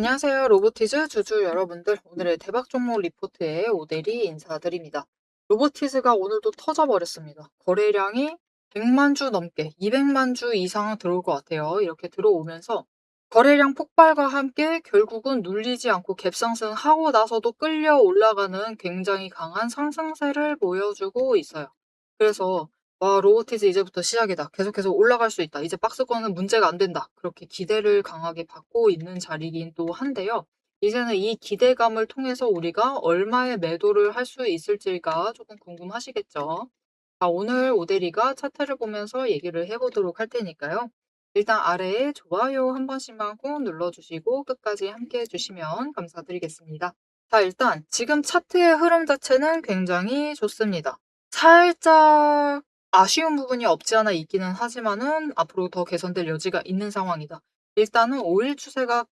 안녕하세요. 로보티즈 주주 여러분들. 오늘의 대박 종목 리포트에 오대리 인사드립니다. 로보티즈가 오늘도 터져버렸습니다. 거래량이 100만 주 넘게 200만 주 이상 들어올 것 같아요. 이렇게 들어오면서 거래량 폭발과 함께 결국은 눌리지 않고 갭상승하고 나서도 끌려 올라가는 굉장히 강한 상승세를 보여주고 있어요. 그래서 와, 로보티즈 이제부터 시작이다. 계속해서 올라갈 수 있다. 이제 박스권은 문제가 안 된다. 그렇게 기대를 강하게 받고 있는 자리긴 또 한데요. 이제는 이 기대감을 통해서 우리가 얼마의 매도를 할 수 있을지가 조금 궁금하시겠죠. 자, 오늘 오대리가 차트를 보면서 얘기를 해보도록 할 테니까요. 일단 아래에 좋아요 한 번씩만 꼭 눌러주시고 끝까지 함께 해주시면 감사드리겠습니다. 자, 일단 지금 차트의 흐름 자체는 굉장히 좋습니다. 살짝 아쉬운 부분이 없지 않아 있기는 하지만은 앞으로 더 개선될 여지가 있는 상황이다. 일단은 5일 추세가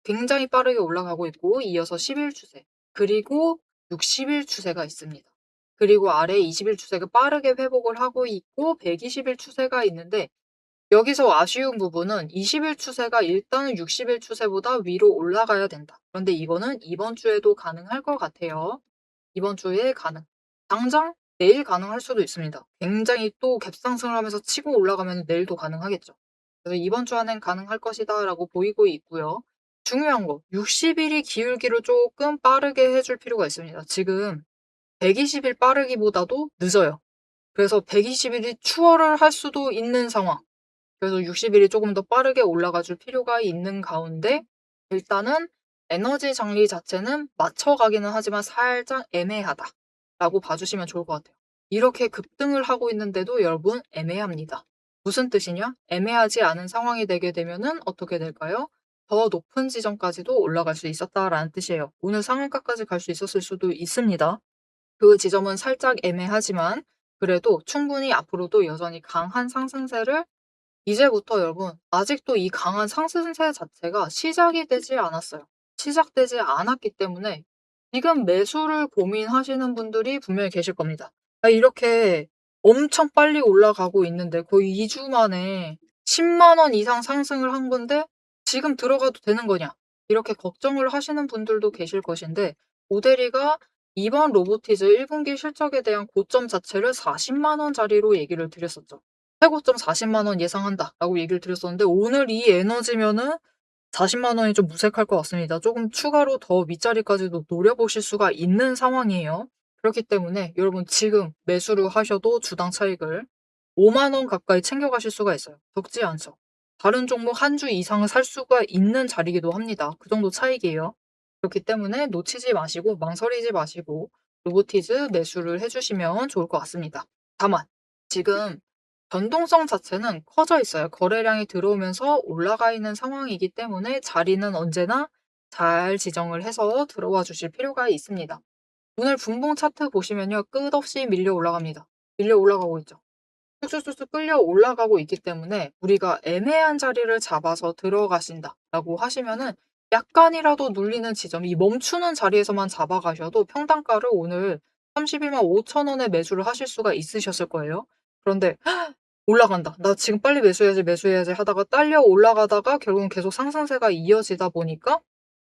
굉장히 빠르게 올라가고 있고 이어서 10일 추세 그리고 60일 추세가 있습니다. 그리고 아래 20일 추세가 빠르게 회복을 하고 있고 120일 추세가 있는데 여기서 아쉬운 부분은 20일 추세가 일단은 60일 추세보다 위로 올라가야 된다. 그런데 이거는 이번 주에도 가능할 것 같아요. 이번 주에 가능. 당장 내일 가능할 수도 있습니다. 굉장히 또 갭상승을 하면서 치고 올라가면 내일도 가능하겠죠. 그래서 이번 주 안엔 가능할 것이다라고 보이고 있고요. 중요한 거 60일이 기울기를 조금 빠르게 해줄 필요가 있습니다. 지금 120일 빠르기보다도 늦어요. 그래서 120일이 추월을 할 수도 있는 상황. 그래서 60일이 조금 더 빠르게 올라가 줄 필요가 있는 가운데 일단은 에너지 장리 자체는 맞춰가기는 하지만 살짝 애매하다라고 봐주시면 좋을 것 같아요. 이렇게 급등을 하고 있는데도 여러분 애매합니다. 무슨 뜻이냐? 애매하지 않은 상황이 되게 되면은 어떻게 될까요? 더 높은 지점까지도 올라갈 수 있었다라는 뜻이에요. 오늘 상한가까지 갈 수 있었을 수도 있습니다. 그 지점은 살짝 애매하지만 그래도 충분히 앞으로도 여전히 강한 상승세를 이제부터 여러분 아직도 이 강한 상승세 자체가 시작이 되지 않았어요. 시작되지 않았기 때문에 지금 매수를 고민하시는 분들이 분명히 계실 겁니다. 이렇게 엄청 빨리 올라가고 있는데 거의 2주 만에 10만 원 이상 상승을 한 건데 지금 들어가도 되는 거냐? 이렇게 걱정을 하시는 분들도 계실 것인데 오데리가 이번 로보티즈 1분기 실적에 대한 고점 자체를 40만 원짜리로 얘기를 드렸었죠. 최고점 40만 원 예상한다라고 얘기를 드렸었는데 오늘 이 에너지면은 40만 원이 좀 무색할 것 같습니다. 조금 추가로 더 윗자리까지도 노려보실 수가 있는 상황이에요. 그렇기 때문에 여러분 지금 매수를 하셔도 주당 차익을 5만 원 가까이 챙겨가실 수가 있어요. 적지 않죠. 다른 종목 한 주 이상을 살 수가 있는 자리이기도 합니다. 그 정도 차익이에요. 그렇기 때문에 놓치지 마시고 망설이지 마시고 로보티즈 매수를 해주시면 좋을 것 같습니다. 다만 지금 변동성 자체는 커져 있어요. 거래량이 들어오면서 올라가 있는 상황이기 때문에 자리는 언제나 잘 지정을 해서 들어와 주실 필요가 있습니다. 오늘 분봉 차트 보시면요. 끝없이 밀려 올라갑니다. 밀려 올라가고 있죠. 쑥쑥쑥쑥 끌려 올라가고 있기 때문에 우리가 애매한 자리를 잡아서 들어가신다라고 하시면은 약간이라도 눌리는 지점, 이 멈추는 자리에서만 잡아가셔도 평단가를 오늘 31만 5천 원에 매수를 하실 수가 있으셨을 거예요. 그런데 올라간다. 나 지금 빨리 매수해야지, 매수해야지 하다가 딸려 올라가다가 결국은 계속 상승세가 이어지다 보니까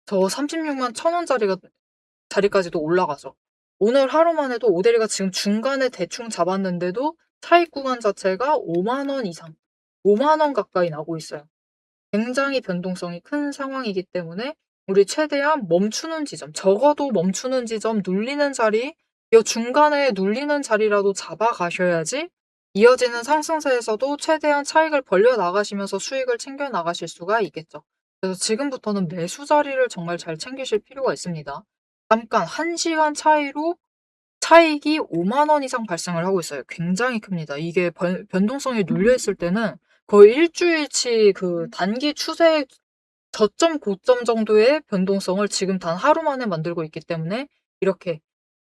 저 36만 1천 자리까지도 올라가죠. 오늘 하루만 해도 오데리가 지금 중간에 대충 잡았는데도 차익 구간 자체가 5만 원 이상, 5만 원 가까이 나고 있어요. 굉장히 변동성이 큰 상황이기 때문에 우리 최대한 멈추는 지점, 적어도 멈추는 지점, 눌리는 자리, 이 중간에 눌리는 자리라도 잡아가셔야지 이어지는 상승세에서도 최대한 차익을 벌려 나가시면서 수익을 챙겨 나가실 수가 있겠죠. 그래서 지금부터는 매수 자리를 정말 잘 챙기실 필요가 있습니다. 잠깐 1시간 차이로 차익이 5만 원 이상 발생을 하고 있어요. 굉장히 큽니다. 이게 변동성이 눌려 있을 때는 거의 일주일치 그 단기 추세 저점 고점 정도의 변동성을 지금 단 하루 만에 만들고 있기 때문에 이렇게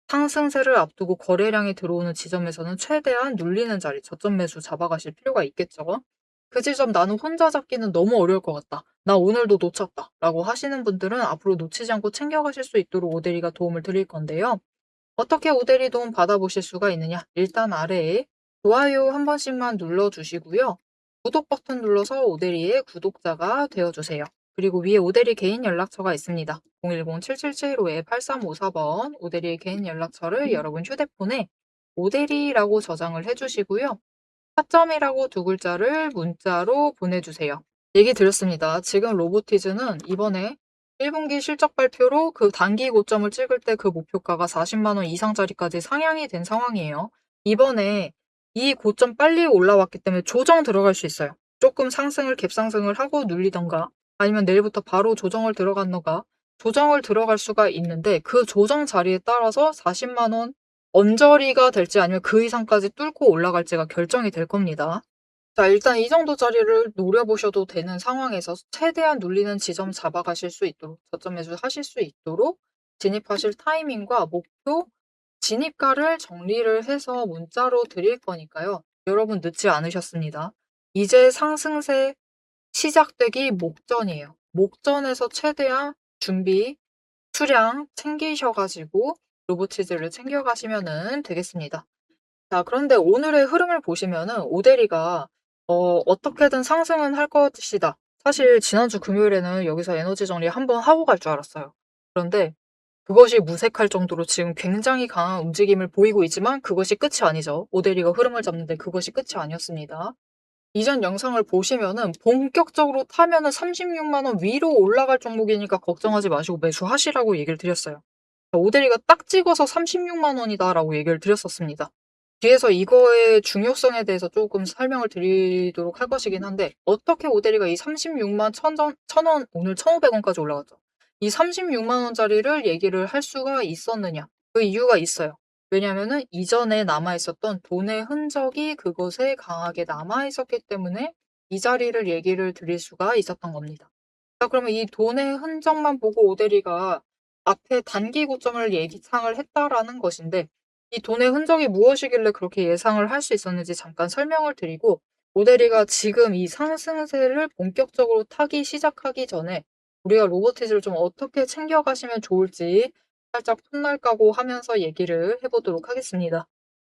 상승세를 앞두고 거래량이 들어오는 지점에서는 최대한 눌리는 자리, 저점 매수 잡아가실 필요가 있겠죠. 그 지점 나는 혼자 잡기는 너무 어려울 것 같다. 나 오늘도 놓쳤다. 라고 하시는 분들은 앞으로 놓치지 않고 챙겨가실 수 있도록 오데리가 도움을 드릴 건데요. 어떻게 오데리 도움 받아보실 수가 있느냐? 일단 아래에 좋아요 한 번씩만 눌러주시고요. 구독 버튼 눌러서 오데리의 구독자가 되어주세요. 그리고 위에 오대리 개인 연락처가 있습니다. 010-7775-8354번 오대리의 개인 연락처를 여러분 휴대폰에 오대리라고 저장을 해주시고요. 타점이라고 두 글자를 문자로 보내주세요. 얘기 드렸습니다. 지금 로보티즈는 이번에 1분기 실적 발표로 그 단기 고점을 찍을 때 그 목표가가 40만 원 이상짜리까지 상향이 된 상황이에요. 이번에 이 고점 빨리 올라왔기 때문에 조정 들어갈 수 있어요. 조금 상승을 갭상승을 하고 눌리던가 아니면 내일부터 바로 조정을 들어갔던가 조정을 들어갈 수가 있는데 그 조정 자리에 따라서 40만 원 언저리가 될지 아니면 그 이상까지 뚫고 올라갈지가 결정이 될 겁니다. 자, 일단 이 정도 자리를 노려보셔도 되는 상황에서 최대한 눌리는 지점 잡아가실 수 있도록 저점 매수 하실 수 있도록 진입하실 타이밍과 목표, 진입가를 정리를 해서 문자로 드릴 거니까요. 여러분 늦지 않으셨습니다. 이제 상승세 시작되기 목전이에요. 목전에서 최대한 준비, 수량 챙기셔가지고 로보티즈를 챙겨가시면 되겠습니다. 자, 그런데 오늘의 흐름을 보시면은 오데리가 어떻게든 상승은 할 것이다. 사실 지난주 금요일에는 여기서 에너지 정리 한번 하고 갈 줄 알았어요. 그런데 그것이 무색할 정도로 지금 굉장히 강한 움직임을 보이고 있지만 그것이 끝이 아니죠. 오데리가 흐름을 잡는데 그것이 끝이 아니었습니다. 이전 영상을 보시면은 본격적으로 타면은 36만 원 위로 올라갈 종목이니까 걱정하지 마시고 매수하시라고 얘기를 드렸어요. 오데리가 딱 찍어서 36만 원이다라고 얘기를 드렸었습니다. 뒤에서 이거의 중요성에 대해서 조금 설명을 드리도록 할 것이긴 한데 어떻게 오데리가 이 36만 1,000원 오늘 1,500원까지 올라갔죠. 이 36만 원짜리를 얘기를 할 수가 있었느냐. 그 이유가 있어요. 왜냐면은 이전에 남아있었던 돈의 흔적이 그것에 강하게 남아있었기 때문에 이 자리를 얘기를 드릴 수가 있었던 겁니다. 자, 그러면 이 돈의 흔적만 보고 오데리가 앞에 단기 고점을 예상을 했다라는 것인데 이 돈의 흔적이 무엇이길래 그렇게 예상을 할 수 있었는지 잠깐 설명을 드리고 오데리가 지금 이 상승세를 본격적으로 타기 시작하기 전에 우리가 로보티즈를 좀 어떻게 챙겨가시면 좋을지 살짝 풋날 까고 하면서 얘기를 해보도록 하겠습니다.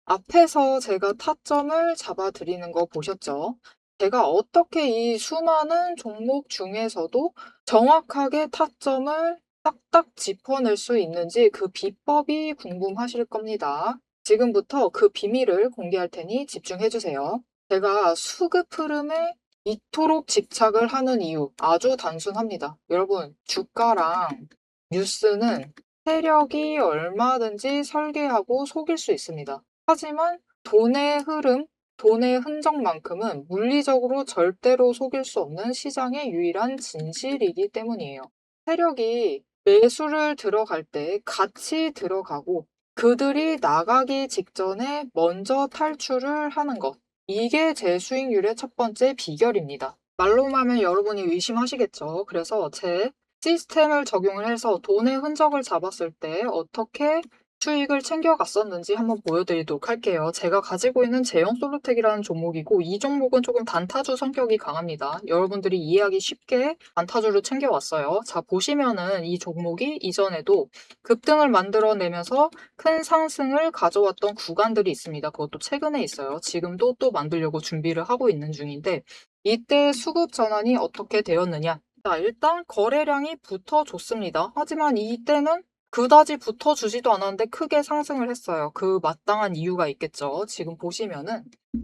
앞에서 제가 타점을 잡아드리는 거 보셨죠? 제가 어떻게 이 수많은 종목 중에서도 정확하게 타점을 딱딱 짚어낼 수 있는지 그 비법이 궁금하실 겁니다. 지금부터 그 비밀을 공개할 테니 집중해주세요. 제가 수급 흐름에 이토록 집착을 하는 이유 아주 단순합니다. 여러분, 주가랑 뉴스는 세력이 얼마든지 설계하고 속일 수 있습니다. 하지만 돈의 흐름, 돈의 흔적만큼은 물리적으로 절대로 속일 수 없는 시장의 유일한 진실이기 때문이에요. 세력이 매수를 들어갈 때 같이 들어가고 그들이 나가기 직전에 먼저 탈출을 하는 것. 이게 제 수익률의 첫 번째 비결입니다. 말로만 하면 여러분이 의심하시겠죠. 그래서 제 시스템을 적용을 해서 돈의 흔적을 잡았을 때 어떻게 수익을 챙겨갔었는지 한번 보여드리도록 할게요. 제가 가지고 있는 제형 솔루텍이라는 종목이고 이 종목은 조금 단타주 성격이 강합니다. 여러분들이 이해하기 쉽게 단타주를 챙겨왔어요. 자, 보시면은 이 종목이 이전에도 급등을 만들어내면서 큰 상승을 가져왔던 구간들이 있습니다. 그것도 최근에 있어요. 지금도 또 만들려고 준비를 하고 있는 중인데 이때 수급 전환이 어떻게 되었느냐? 자, 일단 거래량이 붙어줬습니다. 하지만 이때는 그다지 붙어주지도 않았는데 크게 상승을 했어요. 그 마땅한 이유가 있겠죠. 지금 보시면은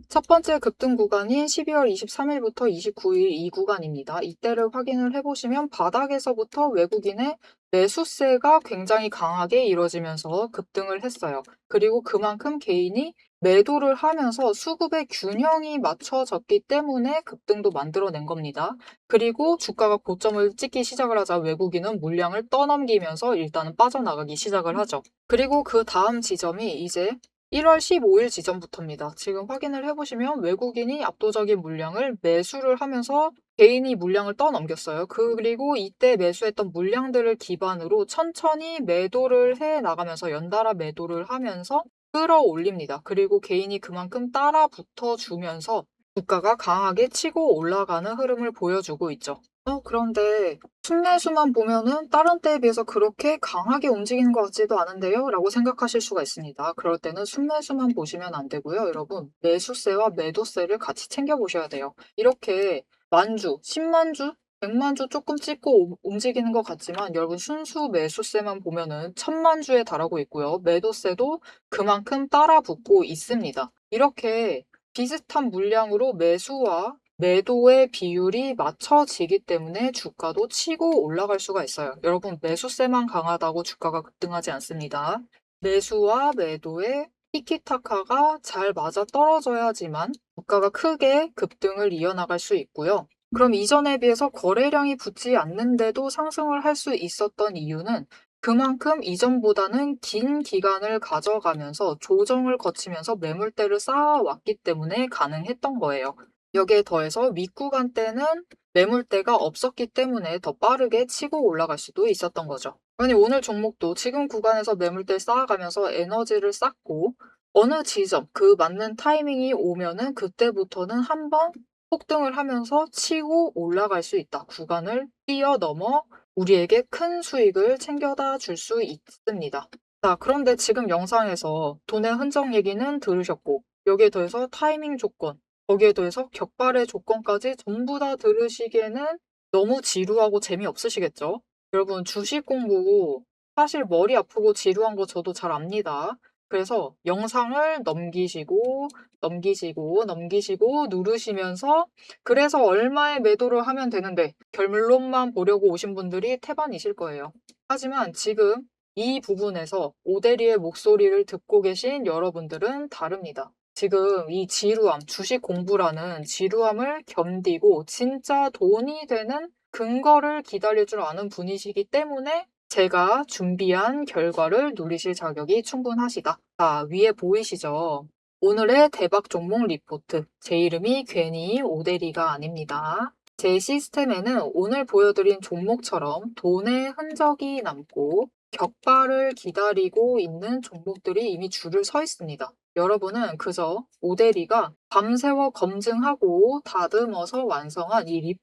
첫 번째 급등 구간인 12월 23일부터 29일 이 구간입니다. 이때를 확인을 해보시면 바닥에서부터 외국인의 매수세가 굉장히 강하게 이루어지면서 급등을 했어요. 그리고 그만큼 개인이 매도를 하면서 수급의 균형이 맞춰졌기 때문에 급등도 만들어낸 겁니다. 그리고 주가가 고점을 찍기 시작을 하자 외국인은 물량을 떠넘기면서 일단은 빠져나가기 시작을 하죠. 그리고 그 다음 지점이 이제 1월 15일 지점부터입니다. 지금 확인을 해보시면 외국인이 압도적인 물량을 매수를 하면서 개인이 물량을 떠넘겼어요. 그리고 이때 매수했던 물량들을 기반으로 천천히 매도를 해 나가면서 연달아 매도를 하면서 끌어올립니다. 그리고 개인이 그만큼 따라 붙어주면서 주가가 강하게 치고 올라가는 흐름을 보여주고 있죠. 그런데 순매수만 보면은 다른 때에 비해서 그렇게 강하게 움직이는 것 같지도 않은데요? 라고 생각하실 수가 있습니다. 그럴 때는 순매수만 보시면 안 되고요. 여러분, 매수세와 매도세를 같이 챙겨보셔야 돼요. 이렇게 만주, 10만 주 100만 주 조금 찍고 움직이는 것 같지만 여러분 순수 매수세만 보면은 1000만 주에 달하고 있고요. 매도세도 그만큼 따라 붙고 있습니다. 이렇게 비슷한 물량으로 매수와 매도의 비율이 맞춰지기 때문에 주가도 치고 올라갈 수가 있어요. 여러분 매수세만 강하다고 주가가 급등하지 않습니다. 매수와 매도의 티키타카가 잘 맞아떨어져야지만 주가가 크게 급등을 이어나갈 수 있고요. 그럼 이전에 비해서 거래량이 붙지 않는데도 상승을 할 수 있었던 이유는 그만큼 이전보다는 긴 기간을 가져가면서 조정을 거치면서 매물대를 쌓아왔기 때문에 가능했던 거예요. 여기에 더해서 윗구간 때는 매물대가 없었기 때문에 더 빠르게 치고 올라갈 수도 있었던 거죠. 아니 오늘 종목도 지금 구간에서 매물대 쌓아가면서 에너지를 쌓고 어느 지점 그 맞는 타이밍이 오면은 그때부터는 한번 폭등을 하면서 치고 올라갈 수 있다. 구간을 뛰어넘어 우리에게 큰 수익을 챙겨다 줄 수 있습니다. 자, 그런데 지금 영상에서 돈의 흔적 얘기는 들으셨고 여기에 더해서 타이밍 조건, 거기에 더해서 격발의 조건까지 전부 다 들으시기에는 너무 지루하고 재미없으시겠죠? 여러분 주식 공부 사실 머리 아프고 지루한 거 저도 잘 압니다. 그래서 영상을 넘기시고 누르시면서 그래서 얼마에 매도를 하면 되는데 결론만 보려고 오신 분들이 태반이실 거예요. 하지만 지금 이 부분에서 오대리의 목소리를 듣고 계신 여러분들은 다릅니다. 지금 이 지루함, 주식 공부라는 지루함을 견디고 진짜 돈이 되는 근거를 기다릴 줄 아는 분이시기 때문에 제가 준비한 결과를 누리실 자격이 충분하시다. 자, 위에 보이시죠? 오늘의 대박 종목 리포트. 제 이름이 괜히 오대리가 아닙니다. 제 시스템에는 오늘 보여드린 종목처럼 돈의 흔적이 남고 격발을 기다리고 있는 종목들이 이미 줄을 서 있습니다. 여러분은 그저 오대리가 밤새워 검증하고 다듬어서 완성한 이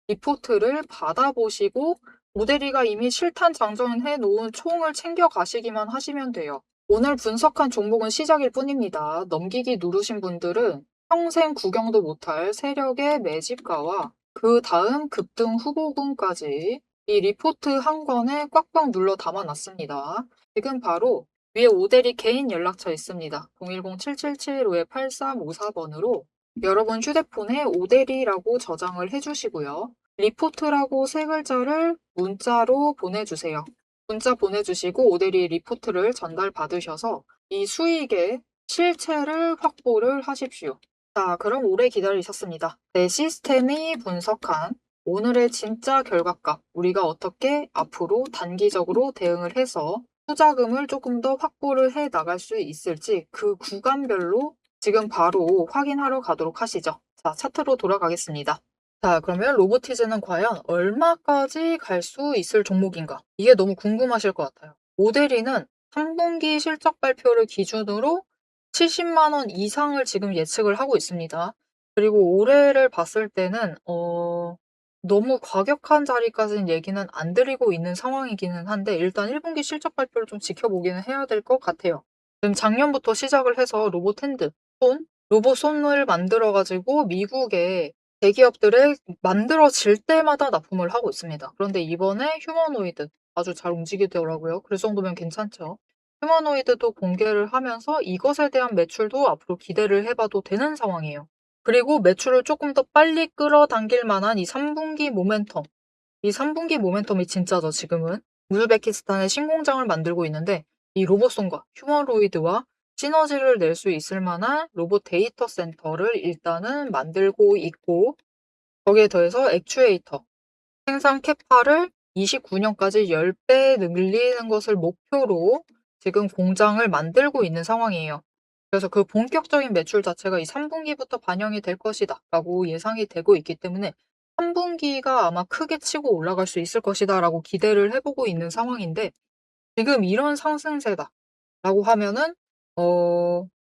리포트를 받아보시고 오대리가 이미 실탄 장전해 놓은 총을 챙겨 가시기만 하시면 돼요. 오늘 분석한 종목은 시작일 뿐입니다. 넘기기 누르신 분들은 평생 구경도 못할 세력의 매집가와 그 다음 급등 후보군까지 이 리포트 한 권에 꽉꽉 눌러 담아놨습니다. 지금 바로 위에 오대리 개인 연락처 있습니다. 010-777-8354번으로 여러분 휴대폰에 오대리라고 저장을 해주시고요. 리포트라고 세 글자를 문자로 보내주세요. 문자 보내주시고 오대리 리포트를 전달받으셔서 이 수익의 실체를 확보를 하십시오. 자, 그럼 오래 기다리셨습니다. 내 시스템이 분석한 오늘의 진짜 결과값, 우리가 어떻게 앞으로 단기적으로 대응을 해서 투자금을 조금 더 확보를 해 나갈 수 있을지 그 구간별로 지금 바로 확인하러 가도록 하시죠. 자, 차트로 돌아가겠습니다. 자, 그러면 로보티즈는 과연 얼마까지 갈 수 있을 종목인가? 이게 너무 궁금하실 것 같아요. 모델이는 3분기 실적 발표를 기준으로 70만 원 이상을 지금 예측을 하고 있습니다. 그리고 올해를 봤을 때는 너무 과격한 자리까지는 얘기는 안 드리고 있는 상황이기는 한데 일단 1분기 실적 발표를 좀 지켜보기는 해야 될 것 같아요. 지금 작년부터 시작을 해서 로봇 핸드, 로봇 손을 만들어 가지고 미국에 대기업들에 만들어질 때마다 납품을 하고 있습니다. 그런데 이번에 휴머노이드 아주 잘 움직이더라고요. 그 정도면 괜찮죠. 휴머노이드도 공개를 하면서 이것에 대한 매출도 앞으로 기대를 해봐도 되는 상황이에요. 그리고 매출을 조금 더 빨리 끌어당길 만한 이 3분기 모멘텀. 이 3분기 모멘텀이 진짜죠, 지금은. 우즈베키스탄에 신공장을 만들고 있는데 이 로봇손과 휴머노이드와 시너지를 낼 수 있을 만한 로봇 데이터 센터를 일단은 만들고 있고 거기에 더해서 액추에이터, 생산 캐파를 29년까지 10배 늘리는 것을 목표로 지금 공장을 만들고 있는 상황이에요. 그래서 그 본격적인 매출 자체가 이 3분기부터 반영이 될 것이다 라고 예상이 되고 있기 때문에 3분기가 아마 크게 치고 올라갈 수 있을 것이다 라고 기대를 해보고 있는 상황인데 지금 이런 상승세다 라고 하면은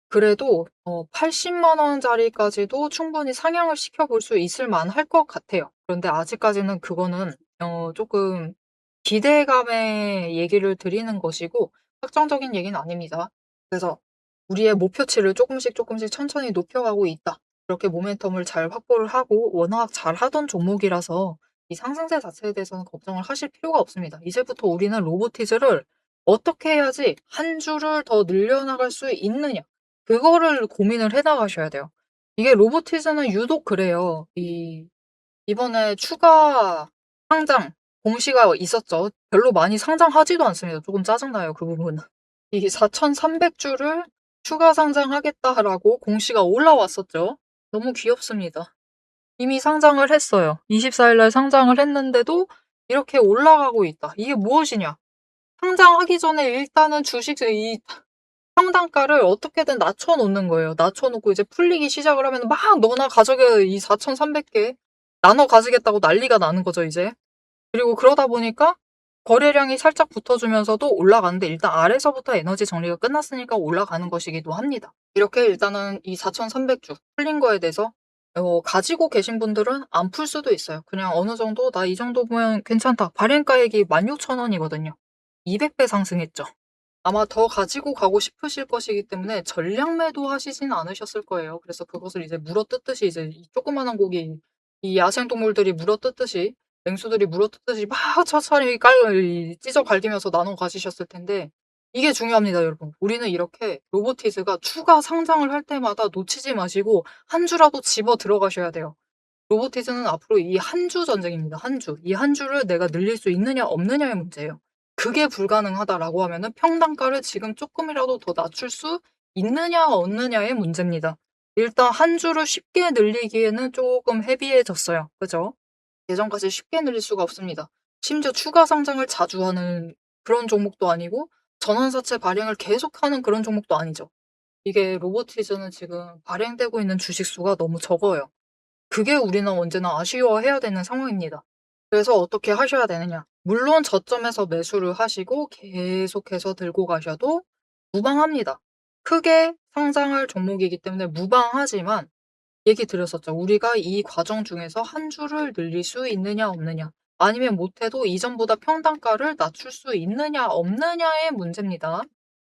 그래도 80만 원짜리까지도 충분히 상향을 시켜볼 수 있을 만할 것 같아요. 그런데 아직까지는 그거는 조금 기대감의 얘기를 드리는 것이고 확정적인 얘기는 아닙니다. 그래서 우리의 목표치를 조금씩 천천히 높여가고 있다. 그렇게 모멘텀을 잘 확보를 하고 워낙 잘하던 종목이라서 이 상승세 자체에 대해서는 걱정을 하실 필요가 없습니다. 이제부터 우리는 로보티즈를 어떻게 해야지 한 주를 더 늘려나갈 수 있느냐, 그거를 고민을 해 나가셔야 돼요. 이게 로보티즈는 유독 그래요. 이번에 추가 상장 공시가 있었죠. 별로 많이 상장하지도 않습니다. 조금 짜증나요, 그 부분은. 이 4,300주를 추가 상장하겠다라고 공시가 올라왔었죠. 너무 귀엽습니다. 이미 상장을 했어요. 24일 날 상장을 했는데도 이렇게 올라가고 있다. 이게 무엇이냐? 상장하기 전에 일단은 주식 이 평단가를 어떻게든 낮춰 놓는 거예요. 낮춰 놓고 이제 풀리기 시작을 하면 막 너나 가져게 이 4,300개 나눠 가지겠다고 난리가 나는 거죠, 이제. 그리고 그러다 보니까 거래량이 살짝 붙어주면서도 올라가는데 일단 아래서부터 에너지 정리가 끝났으니까 올라가는 것이기도 합니다. 이렇게 일단은 이 4,300주 풀린 거에 대해서 가지고 계신 분들은 안 풀 수도 있어요. 그냥 어느 정도 나 이 정도 보면 괜찮다. 발행가액이 16,000원이거든요. 200배 상승했죠. 아마 더 가지고 가고 싶으실 것이기 때문에 전량 매도하시진 않으셨을 거예요. 그래서 그것을 이제 물어뜯듯이 이제 이 조그마한 고기, 이 야생동물들이 물어뜯듯이 맹수들이 물어뜯듯이 막 차차리 찢어 갈기면서 나눠 가지셨을 텐데 이게 중요합니다, 여러분. 우리는 이렇게 로보티즈가 추가 상장을 할 때마다 놓치지 마시고 한 주라도 집어 들어가셔야 돼요. 로보티즈는 앞으로 이 한 주 전쟁입니다. 한 주. 이 한 주를 내가 늘릴 수 있느냐 없느냐의 문제예요. 그게 불가능하다라고 하면은 평단가를 지금 조금이라도 더 낮출 수 있느냐 없느냐의 문제입니다. 일단 한 주를 쉽게 늘리기에는 조금 헤비해졌어요. 그죠? 예전까지 쉽게 늘릴 수가 없습니다. 심지어 추가 상장을 자주 하는 그런 종목도 아니고 전환사채 발행을 계속하는 그런 종목도 아니죠. 이게 로보티즈는 지금 발행되고 있는 주식 수가 너무 적어요. 그게 우리는 언제나 아쉬워해야 되는 상황입니다. 그래서 어떻게 하셔야 되느냐. 물론 저점에서 매수를 하시고 계속해서 들고 가셔도 무방합니다. 크게 상장할 종목이기 때문에 무방하지만 얘기 드렸었죠. 우리가 이 과정 중에서 한 주를 늘릴 수 있느냐 없느냐 아니면 못해도 이전보다 평단가를 낮출 수 있느냐 없느냐의 문제입니다.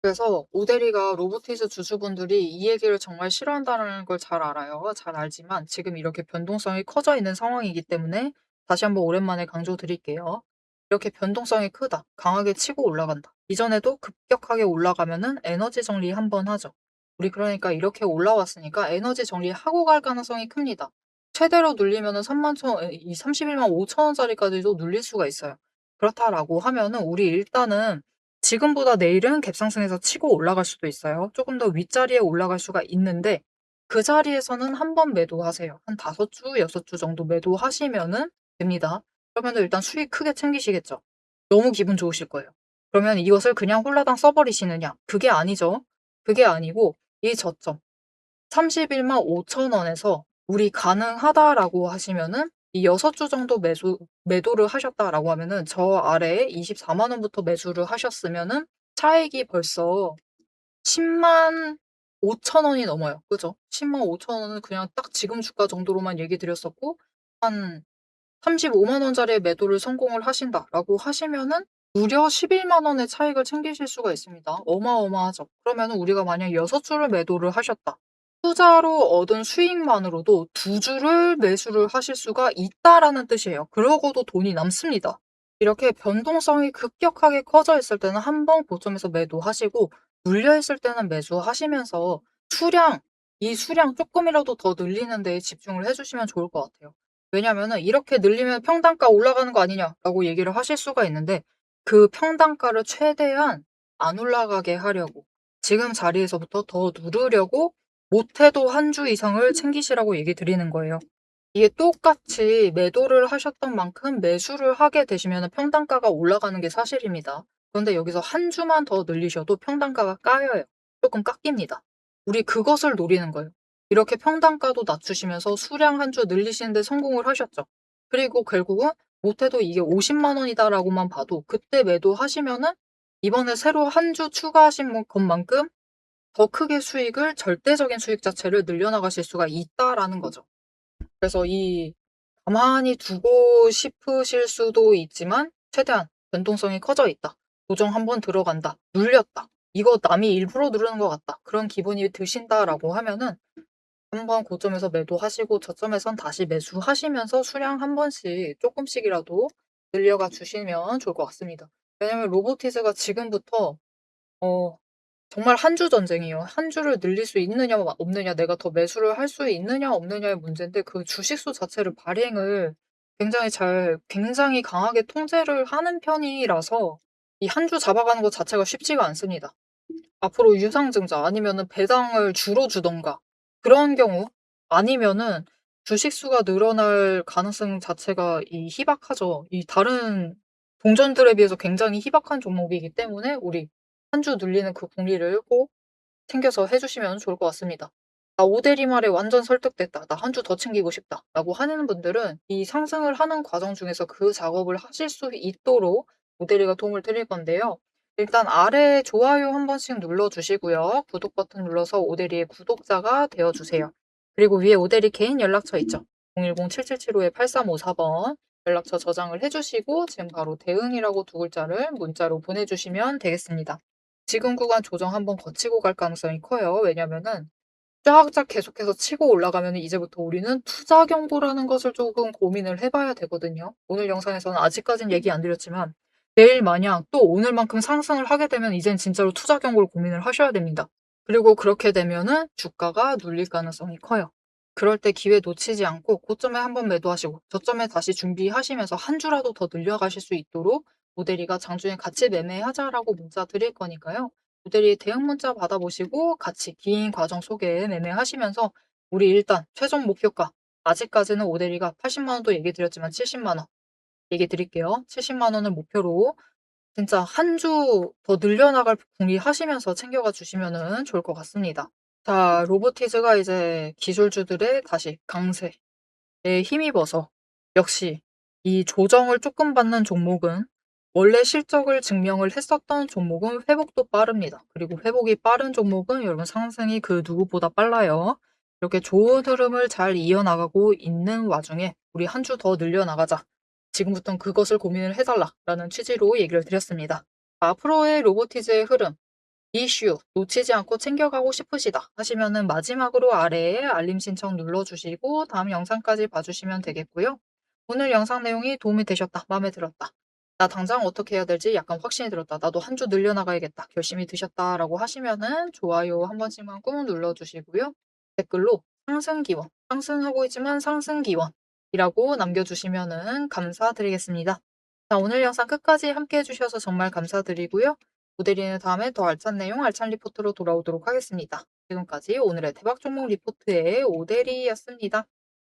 그래서 오대리가 로보티즈 주주분들이 이 얘기를 정말 싫어한다는 걸 잘 알아요. 잘 알지만 지금 이렇게 변동성이 커져 있는 상황이기 때문에 다시 한번 오랜만에 강조드릴게요. 이렇게 변동성이 크다. 강하게 치고 올라간다. 이전에도 급격하게 올라가면은 에너지 정리 한번 하죠. 우리 그러니까 이렇게 올라왔으니까 에너지 정리하고 갈 가능성이 큽니다. 최대로 눌리면은 31만 5천 원짜리까지도 눌릴 수가 있어요. 그렇다라고 하면은 우리 일단은 지금보다 내일은 갭상승해서 치고 올라갈 수도 있어요. 조금 더 윗자리에 올라갈 수가 있는데 그 자리에서는 한 번 매도하세요. 한 5주, 6주 정도 매도하시면은 됩니다. 그러면은 일단 수익 크게 챙기시겠죠. 너무 기분 좋으실 거예요. 그러면 이것을 그냥 홀라당 써버리시느냐? 그게 아니죠. 그게 아니고 이 저점 31만 5천 원에서 우리 가능하다라고 하시면은 이 6주 정도 매도를 하셨다라고 하면은 저 아래에 24만 원부터 매수를 하셨으면은 차익이 벌써 10만 5천 원이 넘어요. 그죠? 10만 5천 원은 그냥 딱 지금 주가 정도로만 얘기 드렸었고 한 35만 원짜리의 매도를 성공을 하신다라고 하시면은 무려 11만 원의 차익을 챙기실 수가 있습니다. 어마어마하죠. 그러면은 우리가 만약 6주를 매도를 하셨다. 투자로 얻은 수익만으로도 2주를 매수를 하실 수가 있다라는 뜻이에요. 그러고도 돈이 남습니다. 이렇게 변동성이 급격하게 커져 있을 때는 한번 고점에서 매도하시고 눌려 있을 때는 매수하시면서 이 수량 조금이라도 더 늘리는 데에 집중을 해주시면 좋을 것 같아요. 왜냐면은 이렇게 늘리면 평단가 올라가는 거 아니냐라고 얘기를 하실 수가 있는데 그 평단가를 최대한 안 올라가게 하려고 지금 자리에서부터 더 누르려고 못해도 한 주 이상을 챙기시라고 얘기 드리는 거예요. 이게 똑같이 매도를 하셨던 만큼 매수를 하게 되시면 평단가가 올라가는 게 사실입니다. 그런데 여기서 한 주만 더 늘리셔도 평단가가 까여요. 조금 깎입니다. 우리 그것을 노리는 거예요. 이렇게 평단가도 낮추시면서 수량 한 주 늘리시는데 성공을 하셨죠. 그리고 결국은 못해도 이게 50만 원이다라고만 봐도 그때 매도하시면은 이번에 새로 한 주 추가하신 것만큼 더 크게 수익을 절대적인 수익 자체를 늘려나가실 수가 있다라는 거죠. 그래서 가만히 두고 싶으실 수도 있지만 최대한 변동성이 커져 있다. 조정 한번 들어간다. 눌렸다. 이거 남이 일부러 누르는 것 같다. 그런 기분이 드신다라고 하면은 한번 고점에서 매도하시고 저점에선 다시 매수하시면서 수량 한 번씩 쪼끔씩이라도 늘려가 주시면 좋을 것 같습니다. 왜냐면 로보티즈가 지금부터 어 정말 한 주 전쟁이에요. 한 주를 늘릴 수 있느냐 없느냐, 내가 더 매수를 할 수 있느냐 없느냐의 문제인데 그 주식수 자체를 발행을 굉장히 강하게 통제를 하는 편이라서 이 한 주 잡아가는 것 자체가 쉽지가 않습니다. 앞으로 유상증자 아니면은 배당을 주로 주든가 그런 경우 아니면은 주식수가 늘어날 가능성 자체가 희박하죠. 이 다른 동전들에 비해서 굉장히 희박한 종목이기 때문에 우리 한 주 늘리는 그 복리를 꼭 챙겨서 해 주시면 좋을 것 같습니다. '나 오대리 말에 완전 설득됐다. 나 한 주 더 챙기고 싶다.'라고 하는 분들은 이 상승을 하는 과정 중에서 그 작업을 하실 수 있도록 오대리가 도움을 드릴 건데요. 일단 아래에 좋아요 한 번씩 눌러 주시고요. 구독 버튼 눌러서 오대리의 구독자가 되어 주세요. 그리고 위에 오대리 개인 연락처 있죠. 010-7775-8354번 연락처 저장을 해 주시고 지금 바로 대응이라고 두 글자를 문자로 보내 주시면 되겠습니다. 지금 구간 조정 한번 거치고 갈 가능성이 커요. 왜냐면은 쫙쫙 계속해서 치고 올라가면 이제부터 우리는 투자 경고라는 것을 조금 고민을 해 봐야 되거든요. 오늘 영상에서는 아직까진 얘기 안 드렸지만 내일 마냥 또 오늘만큼 상승을 하게 되면 이젠 진짜로 투자 경고를 고민을 하셔야 됩니다. 그리고 그렇게 되면은 주가가 눌릴 가능성이 커요. 그럴 때 기회 놓치지 않고 고점에 한번 매도하시고 저점에 다시 준비하시면서 한 주라도 더 늘려가실 수 있도록 모대리가 장중에 같이 매매하자라고 문자 드릴 거니까요. 모대리 대응 문자 받아보시고 같이 긴 과정 속에 매매하시면서 우리 일단 최종 목표가 아직까지는 오대리가 80만 원도 얘기 드렸지만 70만 원 얘기 드릴게요. 70만 원을 목표로 진짜 한 주 더 늘려나갈 궁리하시면서 챙겨가 주시면은 좋을 것 같습니다. 자, 로보티즈가 이제 기술주들의 다시 강세에 힘입어서 역시 이 조정을 조금 받는 종목은 원래 실적을 증명을 했었던 종목은 회복도 빠릅니다. 그리고 회복이 빠른 종목은 여러분 상승이 그 누구보다 빨라요. 이렇게 좋은 흐름을 잘 이어나가고 있는 와중에 우리 한 주 더 늘려나가자. 지금부터는 그것을 고민을 해달라라는 취지로 얘기를 드렸습니다. 앞으로의 로보티즈의 흐름, 이슈 놓치지 않고 챙겨가고 싶으시다 하시면은 마지막으로 아래에 알림 신청 눌러주시고 다음 영상까지 봐주시면 되겠고요. 오늘 영상 내용이 도움이 되셨다, 마음에 들었다, 나 당장 어떻게 해야 될지 약간 확신이 들었다, 나도 한 주 늘려나가야겠다, 결심이 드셨다라고 하시면은 좋아요 한 번씩만 꾹 눌러주시고요. 댓글로 상승 기원, 상승하고 있지만 상승 기원이라고 남겨주시면은 감사드리겠습니다. 자, 오늘 영상 끝까지 함께 해주셔서 정말 감사드리고요. 모델이는 다음에 더 알찬 내용, 알찬 리포트로 돌아오도록 하겠습니다. 지금까지 오늘의 대박 종목 리포트의 오대리였습니다.